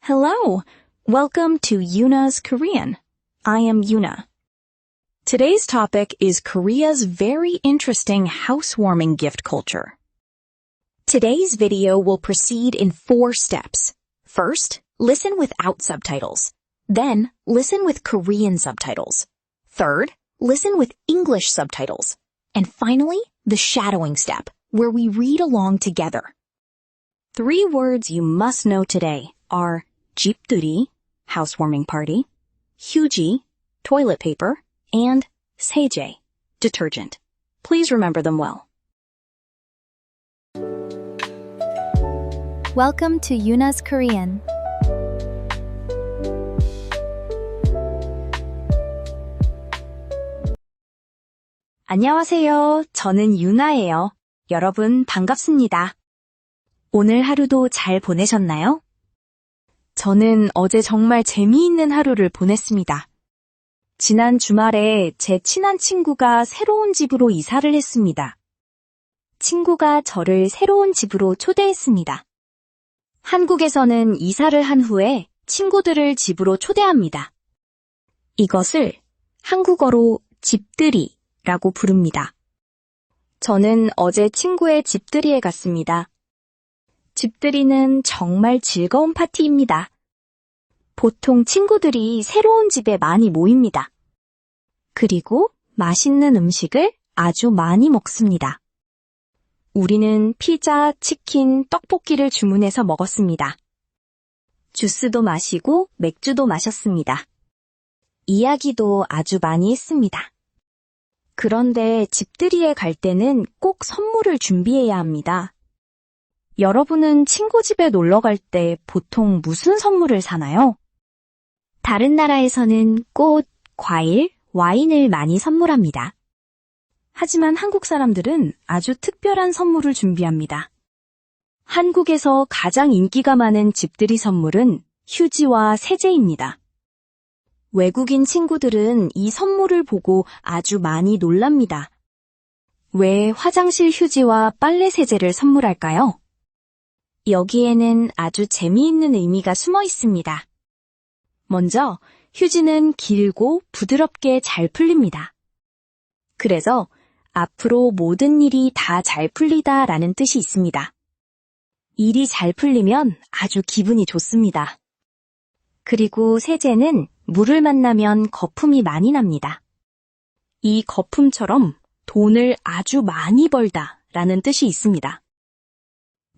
Hello! Welcome to Yuna's Korean. I am Yuna. Today's topic is Korea's very interesting housewarming gift culture. Today's video will proceed in 4 steps. First, listen without subtitles. Then, listen with Korean subtitles. Third, listen with English subtitles. And finally, the shadowing step, where we read along together. 3 words you must know today are 집들이, housewarming party, 휴지, toilet paper, and 세제, detergent. Please remember them well. Welcome to Yuna's Korean. 안녕하세요. 저는 유나예요. 여러분 반갑습니다. 오늘 하루도 잘 보내셨나요? 저는 어제 정말 재미있는 하루를 보냈습니다. 지난 주말에 제 친한 친구가 새로운 집으로 이사를 했습니다. 친구가 저를 새로운 집으로 초대했습니다. 한국에서는 이사를 한 후에 친구들을 집으로 초대합니다. 이것을 한국어로 집들이라고 부릅니다. 저는 어제 친구의 집들이에 갔습니다. 집들이는 정말 즐거운 파티입니다. 보통 친구들이 새로운 집에 많이 모입니다. 그리고 맛있는 음식을 아주 많이 먹습니다. 우리는 피자, 치킨, 떡볶이를 주문해서 먹었습니다. 주스도 마시고 맥주도 마셨습니다. 이야기도 아주 많이 했습니다. 그런데 집들이에 갈 때는 꼭 선물을 준비해야 합니다. 여러분은 친구 집에 놀러 갈 때 보통 무슨 선물을 사나요? 다른 나라에서는 꽃, 과일, 와인을 많이 선물합니다. 하지만 한국 사람들은 아주 특별한 선물을 준비합니다. 한국에서 가장 인기가 많은 집들이 선물은 휴지와 세제입니다. 외국인 친구들은 이 선물을 보고 아주 많이 놀랍니다. 왜 화장실 휴지와 빨래 세제를 선물할까요? 여기에는 아주 재미있는 의미가 숨어 있습니다. 먼저, 휴지는 길고 부드럽게 잘 풀립니다. 그래서 앞으로 모든 일이 다 잘 풀리다 라는 뜻이 있습니다. 일이 잘 풀리면 아주 기분이 좋습니다. 그리고 세제는 물을 만나면 거품이 많이 납니다. 이 거품처럼 돈을 아주 많이 벌다 라는 뜻이 있습니다.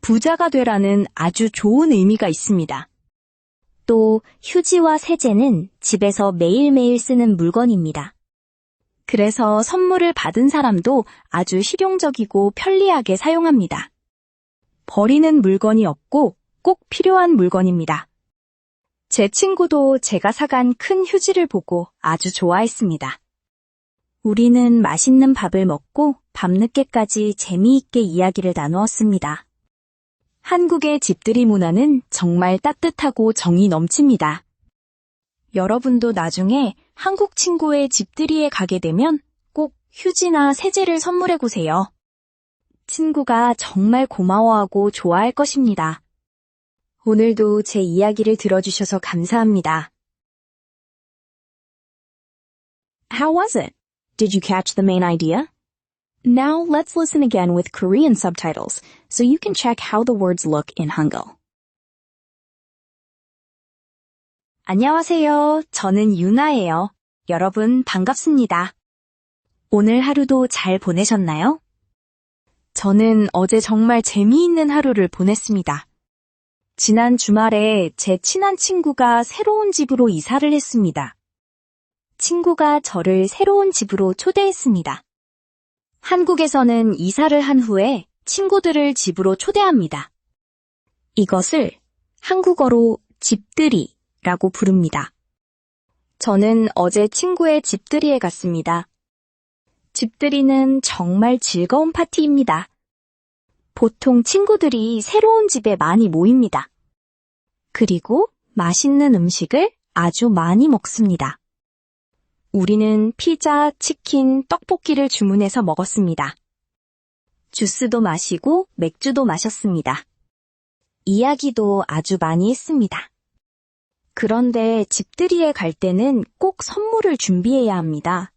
부자가 되라는 아주 좋은 의미가 있습니다. 또 휴지와 세제는 집에서 매일매일 쓰는 물건입니다. 그래서 선물을 받은 사람도 아주 실용적이고 편리하게 사용합니다. 버리는 물건이 없고 꼭 필요한 물건입니다. 제 친구도 제가 사간 큰 휴지를 보고 아주 좋아했습니다. 우리는 맛있는 밥을 먹고 밤늦게까지 재미있게 이야기를 나누었습니다. 한국의 집들이 문화는 정말 따뜻하고 정이 넘칩니다. 여러분도 나중에 한국 친구의 집들이에 가게 되면 꼭 휴지나 세제를 선물해보세요. 친구가 정말 고마워하고 좋아할 것입니다. 오늘도 제 이야기를 들어주셔서 감사합니다. How was it? Did you catch the main idea? Now let's listen again with Korean subtitles so you can check how the words look in Hangul. 안녕하세요. 저는 유나예요. 여러분 반갑습니다. 오늘 하루도 잘 보내셨나요? 저는 어제 정말 재미있는 하루를 보냈습니다. 지난 주말에 제 친한 친구가 새로운 집으로 이사를 했습니다. 친구가 저를 새로운 집으로 초대했습니다. 한국에서는 이사를 한 후에 친구들을 집으로 초대합니다. 이것을 한국어로 집들이라고 부릅니다. 저는 어제 친구의 집들이에 갔습니다. 집들이는 정말 즐거운 파티입니다. 보통 친구들이 새로운 집에 많이 모입니다. 그리고 맛있는 음식을 아주 많이 먹습니다. 우리는 피자, 치킨, 떡볶이를 주문해서 먹었습니다. 주스도 마시고 맥주도 마셨습니다. 이야기도 아주 많이 했습니다. 그런데 집들이에 갈 때는 꼭 선물을 준비해야 합니다.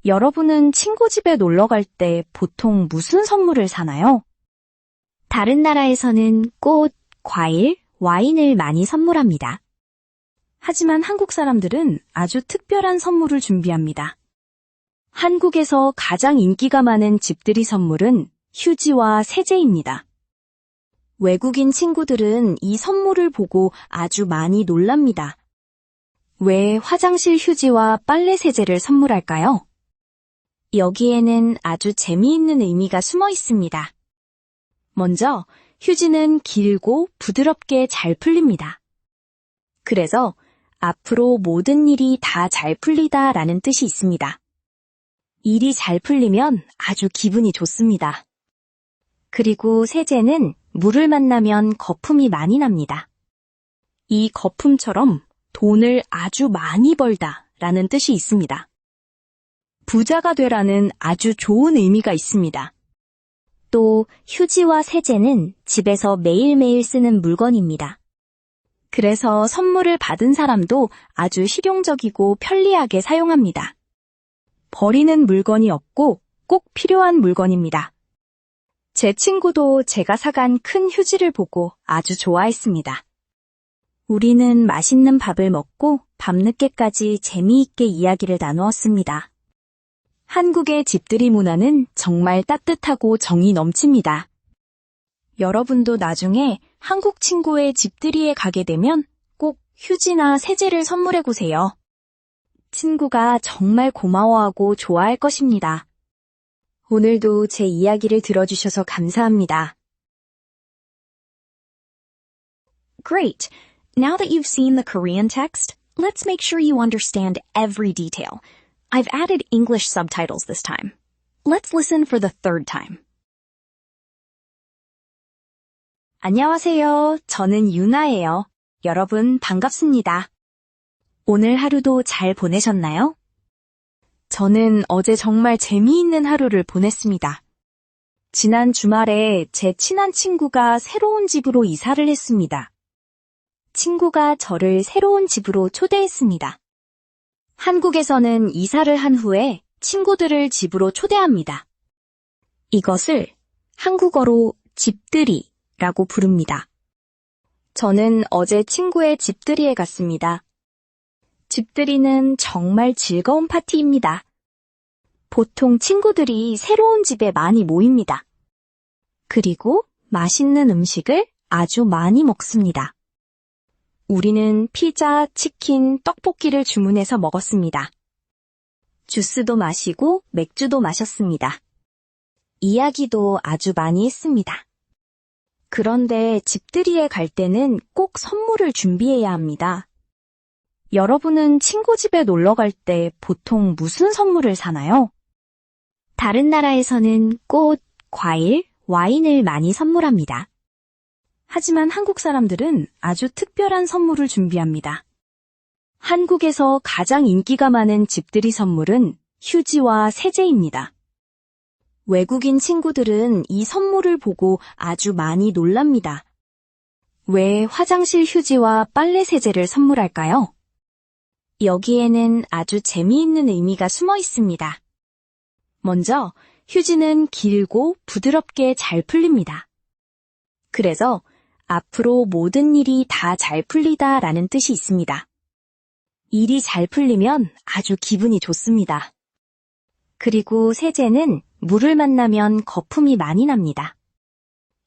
여러분은 친구 집에 놀러 갈 때 보통 무슨 선물을 사나요? 다른 나라에서는 꽃, 과일, 와인을 많이 선물합니다. 하지만 한국 사람들은 아주 특별한 선물을 준비합니다. 한국에서 가장 인기가 많은 집들이 선물은 휴지와 세제입니다. 외국인 친구들은 이 선물을 보고 아주 많이 놀랍니다. 왜 화장실 휴지와 빨래 세제를 선물할까요? 여기에는 아주 재미있는 의미가 숨어 있습니다. 먼저, 휴지는 길고 부드럽게 잘 풀립니다. 그래서 앞으로 모든 일이 다 잘 풀리다 라는 뜻이 있습니다. 일이 잘 풀리면 아주 기분이 좋습니다. 그리고 세제는 물을 만나면 거품이 많이 납니다. 이 거품처럼 돈을 아주 많이 벌다 라는 뜻이 있습니다. 부자가 되라는 아주 좋은 의미가 있습니다. 또 휴지와 세제는 집에서 매일매일 쓰는 물건입니다. 그래서 선물을 받은 사람도 아주 실용적이고 편리하게 사용합니다. 버리는 물건이 없고 꼭 필요한 물건입니다. 제 친구도 제가 사간 큰 휴지를 보고 아주 좋아했습니다. 우리는 맛있는 밥을 먹고 밤늦게까지 재미있게 이야기를 나누었습니다. 한국의 집들이 문화는 정말 따뜻하고 정이 넘칩니다. 여러분도 나중에 한국 친구의 집들이에 가게 되면 꼭 휴지나 세제를 선물해보세요. 친구가 정말 고마워하고 좋아할 것입니다. 오늘도 제 이야기를 들어주셔서 감사합니다. Great! Now that you've seen the Korean text, let's make sure you understand every detail. I've added English subtitles this time. Let's listen for the third time. 안녕하세요. 저는 유나예요. 여러분 반갑습니다. 오늘 하루도 잘 보내셨나요? 저는 어제 정말 재미있는 하루를 보냈습니다. 지난 주말에 제 친한 친구가 새로운 집으로 이사를 했습니다. 친구가 저를 새로운 집으로 초대했습니다. 한국에서는 이사를 한 후에 친구들을 집으로 초대합니다. 이것을 한국어로 집들이라고 부릅니다. 저는 어제 친구의 집들이에 갔습니다. 집들이는 정말 즐거운 파티입니다. 보통 친구들이 새로운 집에 많이 모입니다. 그리고 맛있는 음식을 아주 많이 먹습니다. 우리는 피자, 치킨, 떡볶이를 주문해서 먹었습니다. 주스도 마시고 맥주도 마셨습니다. 이야기도 아주 많이 했습니다. 그런데 집들이에 갈 때는 꼭 선물을 준비해야 합니다. 여러분은 친구 집에 놀러 갈 때 보통 무슨 선물을 사나요? 다른 나라에서는 꽃, 과일, 와인을 많이 선물합니다. 하지만 한국 사람들은 아주 특별한 선물을 준비합니다. 한국에서 가장 인기가 많은 집들이 선물은 휴지와 세제입니다. 외국인 친구들은 이 선물을 보고 아주 많이 놀랍니다. 왜 화장실 휴지와 빨래 세제를 선물할까요? 여기에는 아주 재미있는 의미가 숨어 있습니다. 먼저, 휴지는 길고 부드럽게 잘 풀립니다. 그래서 앞으로 모든 일이 다 잘 풀리다 라는 뜻이 있습니다. 일이 잘 풀리면 아주 기분이 좋습니다. 그리고 세제는 물을 만나면 거품이 많이 납니다.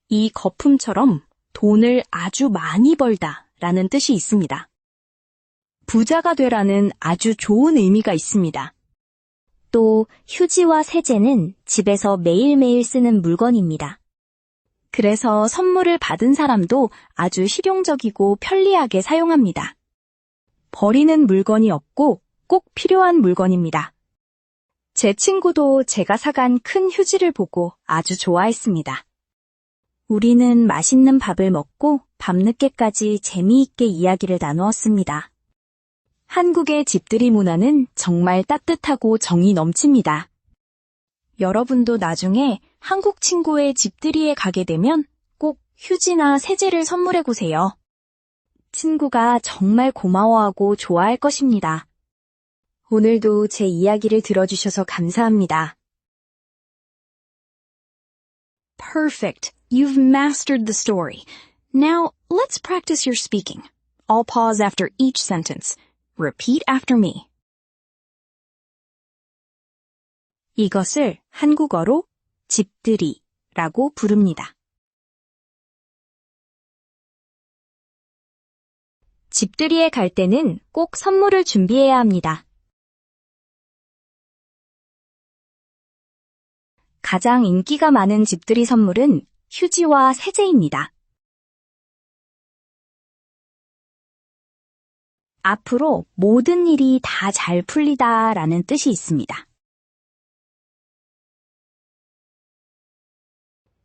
이 거품처럼 돈을 아주 많이 벌다 라는 뜻이 있습니다. 부자가 되라는 아주 좋은 의미가 있습니다. 또 휴지와 세제는 집에서 매일매일 쓰는 물건입니다. 그래서 선물을 받은 사람도 아주 실용적이고 편리하게 사용합니다. 버리는 물건이 없고 꼭 필요한 물건입니다. 제 친구도 제가 사간 큰 휴지를 보고 아주 좋아했습니다. 우리는 맛있는 밥을 먹고 밤늦게까지 재미있게 이야기를 나누었습니다. 한국의 집들이 문화는 정말 따뜻하고 정이 넘칩니다. 여러분도 나중에 한국 친구의 집들이에 가게 되면 꼭 휴지나 세제를 선물해보세요. 친구가 정말 고마워하고 좋아할 것입니다. 오늘도 제 이야기를 들어주셔서 감사합니다. Perfect. You've mastered the story. Now, let's practice your speaking. I'll pause after each sentence. Repeat after me. 이것을 한국어로 집들이라고 부릅니다. 집들이에 갈 때는 꼭 선물을 준비해야 합니다. 가장 인기가 많은 집들이 선물은 휴지와 세제입니다. 앞으로 모든 일이 다 잘 풀리다 라는 뜻이 있습니다.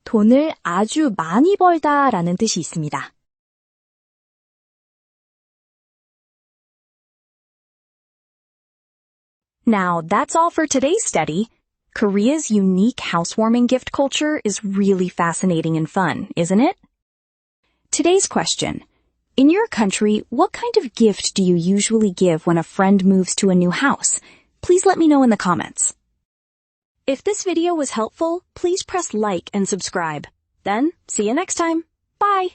돈을 아주 많이 벌다 라는 뜻이 있습니다. Now, that's all for today's study. Korea's unique housewarming gift culture is really fascinating and fun, isn't it? Today's question. In your country, what kind of gift do you usually give when a friend moves to a new house? Please let me know in the comments. If this video was helpful, please press like and subscribe. Then, see you next time. Bye!